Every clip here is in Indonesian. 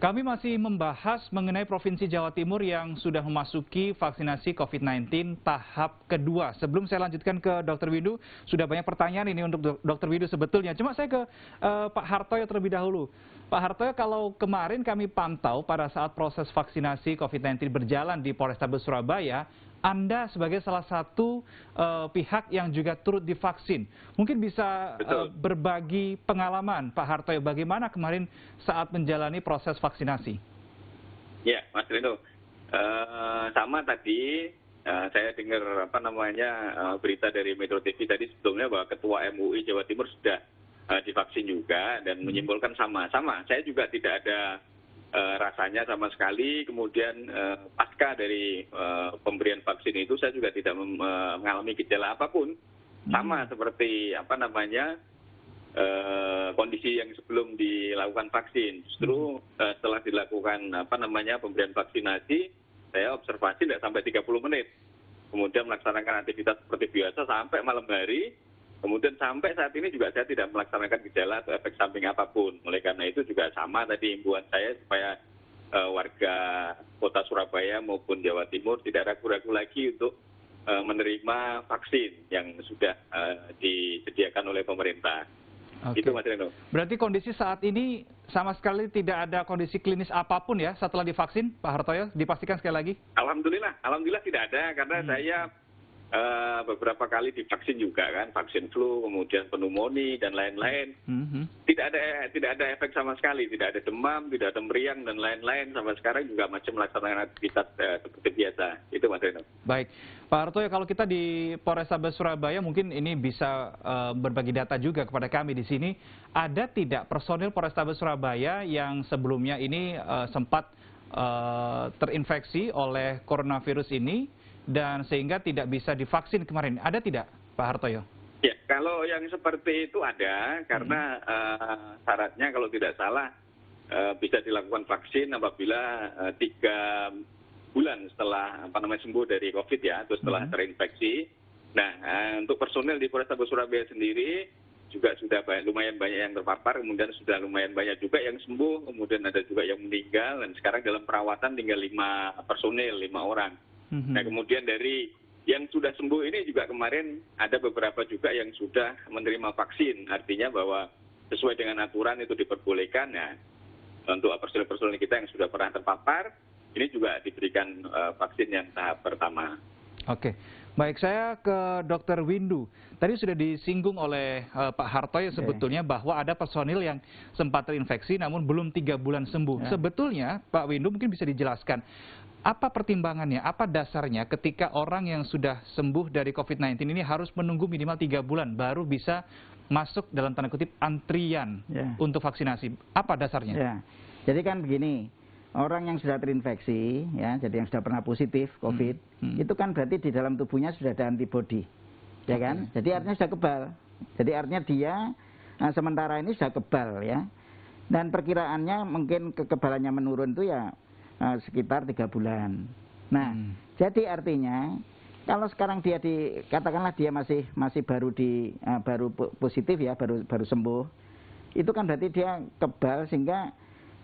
Kami masih membahas mengenai Provinsi Jawa Timur yang sudah memasuki vaksinasi COVID-19 tahap kedua. Sebelum saya lanjutkan ke Dr. Windu, sudah banyak pertanyaan ini untuk Dr. Windu sebetulnya. Cuma saya ke Pak Hartoyo terlebih dahulu. Pak Hartoyo, kalau kemarin kami pantau pada saat proses vaksinasi COVID-19 berjalan di Polrestabes Surabaya, Anda sebagai salah satu pihak yang juga turut divaksin. Mungkin bisa berbagi pengalaman, Pak Hartoyo, bagaimana kemarin saat menjalani proses vaksinasi? Ya, Mas Rino. Sama tadi saya dengar berita dari Metro TV tadi sebelumnya bahwa Ketua MUI Jawa Timur sudah divaksin juga dan menyimpulkan sama-sama. Saya juga tidak ada rasanya sama sekali. Kemudian pasca dari pemberian vaksin itu saya juga tidak mengalami gejala apapun, sama seperti kondisi yang sebelum dilakukan vaksin. Justru setelah dilakukan pemberian vaksinasi, saya observasi tidak sampai 30 menit, kemudian melaksanakan aktivitas seperti biasa sampai malam hari. Kemudian sampai saat ini juga saya tidak melaksanakan gejala atau efek samping apapun. Oleh karena itu juga sama tadi himbauan saya supaya warga kota Surabaya maupun Jawa Timur tidak ragu-ragu lagi untuk menerima vaksin yang sudah disediakan oleh pemerintah. Oke. Itu Mas Reno. Berarti kondisi saat ini sama sekali tidak ada kondisi klinis apapun ya setelah divaksin, Pak Hartoyo? Dipastikan sekali lagi? Alhamdulillah tidak ada, karena saya beberapa kali divaksin juga kan, vaksin flu, kemudian pneumonia dan lain-lain. Tidak ada efek sama sekali, tidak ada demam, tidak ada meriang dan lain-lain. Sampai sekarang juga masih melaksanakan aktivitas seperti biasa. Itu Mas Reno. Baik, Pak Hartoyo, kalau kita di Polrestabes Surabaya mungkin ini bisa berbagi data juga kepada kami di sini. Ada tidak personil Polrestabes Surabaya yang sebelumnya ini sempat terinfeksi oleh coronavirus ini dan sehingga tidak bisa divaksin kemarin? Ada tidak, Pak Hartoyo? Ya, kalau yang seperti itu ada, karena syaratnya kalau tidak salah bisa dilakukan vaksin apabila 3 bulan setelah sembuh dari COVID ya, atau setelah terinfeksi. Nah, untuk personel di Polrestabes Surabaya sendiri juga sudah lumayan banyak yang terpapar, kemudian sudah lumayan banyak juga yang sembuh, kemudian ada juga yang meninggal, dan sekarang dalam perawatan tinggal 5 personel, 5 orang. Nah, kemudian dari yang sudah sembuh ini juga kemarin ada beberapa juga yang sudah menerima vaksin, artinya bahwa sesuai dengan aturan itu diperbolehkan. Ya, untuk personel-personel kita yang sudah pernah terpapar, ini juga diberikan vaksin yang tahap pertama. Oke, baik, saya ke Dr. Windu. Tadi sudah disinggung oleh Pak Hartoyo sebetulnya bahwa ada personil yang sempat terinfeksi namun belum 3 bulan sembuh. Sebetulnya Pak Windu mungkin bisa dijelaskan, apa pertimbangannya, apa dasarnya ketika orang yang sudah sembuh dari COVID-19 ini harus menunggu minimal 3 bulan baru bisa masuk dalam tanda kutip antrian untuk vaksinasi? Apa dasarnya? Ya, jadi kan begini, orang yang sudah terinfeksi, ya, jadi yang sudah pernah positif COVID, itu kan berarti di dalam tubuhnya sudah ada antibodi, ya kan? Jadi artinya sudah kebal. Jadi artinya dia sementara ini sudah kebal, ya. Dan perkiraannya mungkin kekebalannya menurun itu ya sekitar 3 bulan. Nah, jadi artinya kalau sekarang dia katakanlah dia masih baru positif ya, baru sembuh, itu kan berarti dia kebal, sehingga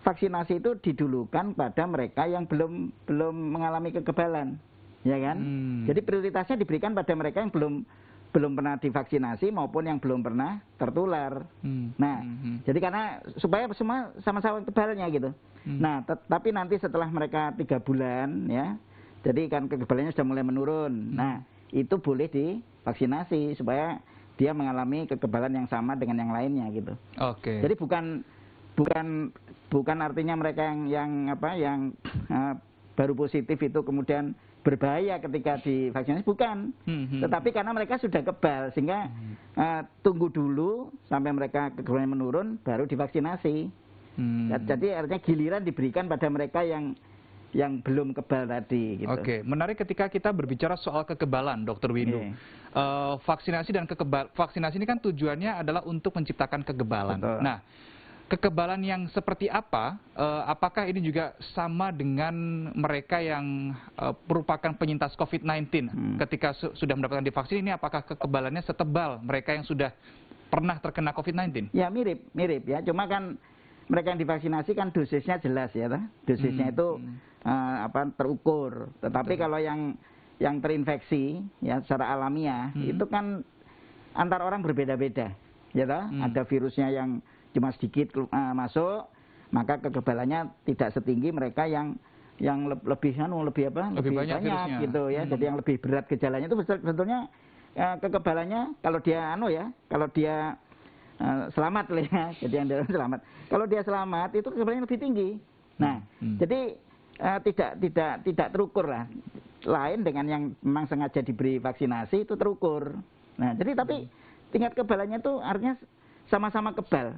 vaksinasi itu didulukan pada mereka yang belum mengalami kekebalan, ya kan? Jadi prioritasnya diberikan pada mereka yang belum pernah divaksinasi maupun yang belum pernah tertular. Nah, jadi karena supaya semua sama-sama kebalnya gitu. Nah, tapi nanti setelah mereka 3 bulan ya, jadi kan kekebalannya sudah mulai menurun. Nah, itu boleh divaksinasi supaya dia mengalami kekebalan yang sama dengan yang lainnya gitu. Oke. Jadi bukan artinya mereka yang baru positif itu kemudian berbahaya ketika divaksinasi, bukan. Tetapi karena mereka sudah kebal, sehingga tunggu dulu sampai mereka kekebalannya menurun baru divaksinasi. Jadi artinya giliran diberikan pada mereka yang belum kebal tadi. Gitu. Oke, menarik ketika kita berbicara soal kekebalan, Dr. Windu. Vaksinasi dan vaksinasi ini kan tujuannya adalah untuk menciptakan kekebalan. Betul. Nah, kekebalan yang seperti apa? Apakah ini juga sama dengan mereka yang merupakan penyintas COVID-19 ketika sudah mendapatkan divaksin ini? Apakah kekebalannya setebal mereka yang sudah pernah terkena COVID-19? Ya mirip ya. Cuma kan mereka yang divaksinasi kan dosisnya jelas ya, dosisnya itu terukur. Tetapi kalau yang terinfeksi ya secara alamiah itu kan antar orang berbeda-beda, ya toh. Ada virusnya yang cuma sedikit masuk, maka kekebalannya tidak setinggi mereka yang lebih banyak gitu ya. Jadi yang lebih berat gejalanya itu sebetulnya kekebalannya kalau dia selamat lah ya, jadi yang dalam selamat. Kalau dia selamat itu kekebalannya lebih tinggi. Nah, jadi tidak terukur lah. Lain dengan yang memang sengaja diberi vaksinasi itu terukur. Nah, jadi tapi tingkat kekebalannya itu artinya sama-sama kebal.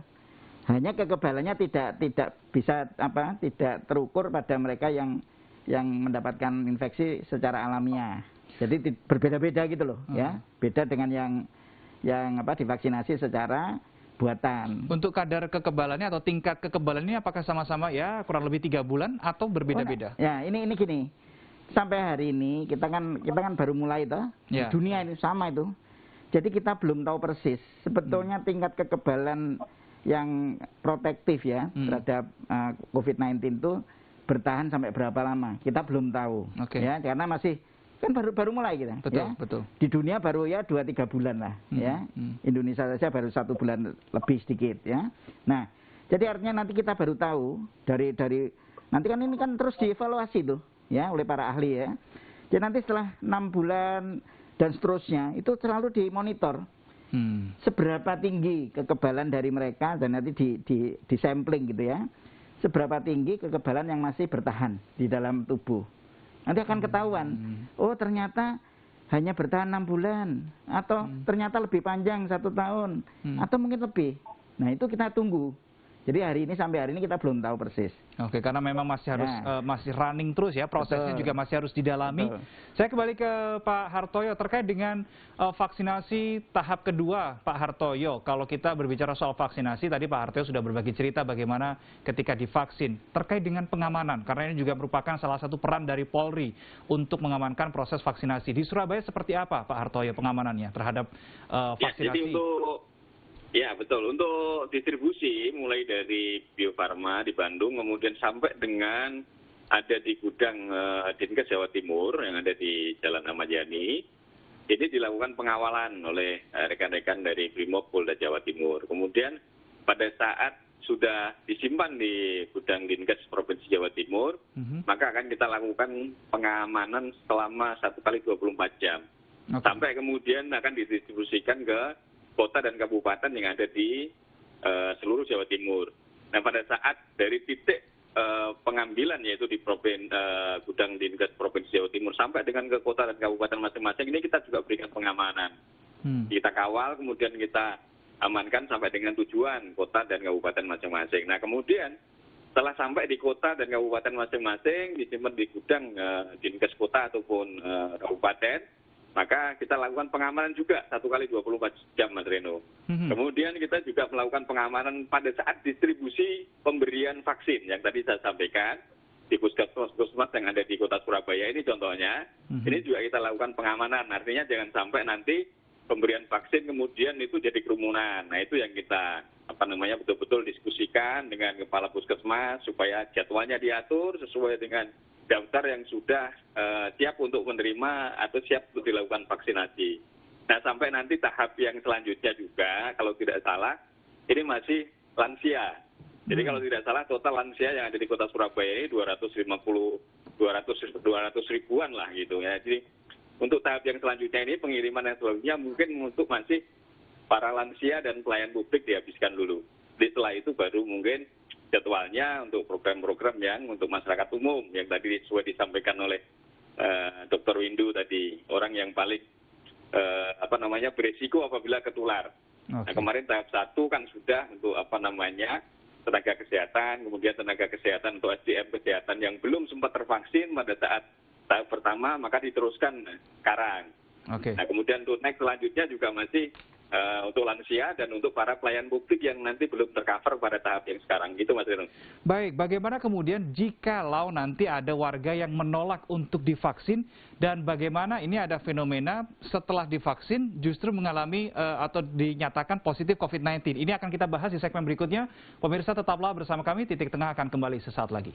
Hanya kekebalannya tidak bisa tidak terukur pada mereka yang mendapatkan infeksi secara alamiah. Jadi berbeda-beda gitu loh, ya. Beda dengan yang divaksinasi secara buatan. Untuk kadar kekebalannya atau tingkat kekebalannya apakah sama-sama ya kurang lebih 3 bulan atau berbeda-beda? Ya, ini gini. Sampai hari ini kita kan baru mulai toh. Ya. Dunia ini sama itu. Jadi kita belum tahu persis sebetulnya tingkat kekebalan yang protektif ya terhadap COVID-19 itu bertahan sampai berapa lama. Kita belum tahu. Ya, karena masih kan baru mulai kita. Betul, ya. betul. Di dunia baru ya 2-3 bulan lah ya. Indonesia saja baru 1 bulan lebih sedikit ya. Nah, jadi artinya nanti kita baru tahu dari nanti kan ini kan terus dievaluasi tuh ya oleh para ahli ya. Jadi nanti setelah 6 bulan dan seterusnya itu selalu dimonitor. Seberapa tinggi kekebalan dari mereka dan nanti di sampling gitu ya. Seberapa tinggi kekebalan yang masih bertahan di dalam tubuh. Nanti akan ketahuan, oh ternyata hanya bertahan 6 bulan, atau ternyata lebih panjang 1 tahun, atau mungkin lebih. Nah itu kita tunggu. Jadi sampai hari ini kita belum tahu persis. Oke, karena memang masih harus masih running terus ya, prosesnya juga masih harus didalami. Saya kembali ke Pak Hartoyo terkait dengan vaksinasi tahap kedua, Pak Hartoyo. Kalau kita berbicara soal vaksinasi, tadi Pak Hartoyo sudah berbagi cerita bagaimana ketika divaksin terkait dengan pengamanan, karena ini juga merupakan salah satu peran dari Polri untuk mengamankan proses vaksinasi. Di Surabaya seperti apa, Pak Hartoyo, pengamanannya terhadap vaksinasi? Ya, jadi ya betul, untuk distribusi mulai dari Bio Farma di Bandung kemudian sampai dengan ada di gudang Dinkes Jawa Timur yang ada di Jalan Ahmad Yani, ini dilakukan pengawalan oleh rekan-rekan dari Brimob Polda Jawa Timur. Kemudian pada saat sudah disimpan di gudang Dinkes Provinsi Jawa Timur, maka akan kita lakukan pengamanan selama 1 kali 24 jam. Sampai kemudian akan didistribusikan ke kota dan kabupaten yang ada di seluruh Jawa Timur. Nah, pada saat dari titik pengambilan yaitu di gudang Dinkes Provinsi Jawa Timur sampai dengan ke kota dan kabupaten masing-masing, ini kita juga berikan pengamanan. Kita kawal, kemudian kita amankan sampai dengan tujuan kota dan kabupaten masing-masing. Nah, kemudian setelah sampai di kota dan kabupaten masing-masing, disimpan di gudang Dinkes kota ataupun kabupaten, maka kita lakukan pengamanan juga 1 kali 24 jam, Mas Reno. Kemudian kita juga melakukan pengamanan pada saat distribusi pemberian vaksin yang tadi saya sampaikan di puskesmas yang ada di kota Surabaya ini contohnya. Ini juga kita lakukan pengamanan, artinya jangan sampai nanti pemberian vaksin kemudian itu jadi kerumunan. Nah, itu yang kita betul-betul diskusikan dengan kepala puskesmas supaya jadwalnya diatur sesuai dengan daftar yang sudah siap untuk menerima atau siap untuk dilakukan vaksinasi. Nah, sampai nanti tahap yang selanjutnya juga, kalau tidak salah, ini masih lansia. Jadi kalau tidak salah, total lansia yang ada di kota Surabaya ini 200 ribuan lah gitu ya. Jadi untuk tahap yang selanjutnya ini, pengiriman yang selanjutnya mungkin untuk masih para lansia dan pelayan publik dihabiskan dulu. Jadi setelah itu baru mungkin jadwalnya untuk program-program yang untuk masyarakat umum yang tadi sudah disampaikan oleh Dr. Windu tadi, orang yang paling beresiko apabila ketular. Nah, kemarin tahap 1 kan sudah untuk tenaga kesehatan, kemudian tenaga kesehatan untuk SDM kesehatan yang belum sempat tervaksin pada saat tahap pertama, maka diteruskan sekarang. Nah, kemudian untuk next selanjutnya juga masih untuk lansia dan untuk para pelayan publik yang nanti belum tercover pada tahap yang sekarang. Gitu Mas Rino. Baik, bagaimana kemudian jikalau nanti ada warga yang menolak untuk divaksin dan bagaimana ini ada fenomena setelah divaksin justru mengalami atau dinyatakan positif COVID-19. Ini akan kita bahas di segmen berikutnya. Pemirsa tetaplah bersama kami, Titik Tengah akan kembali sesaat lagi.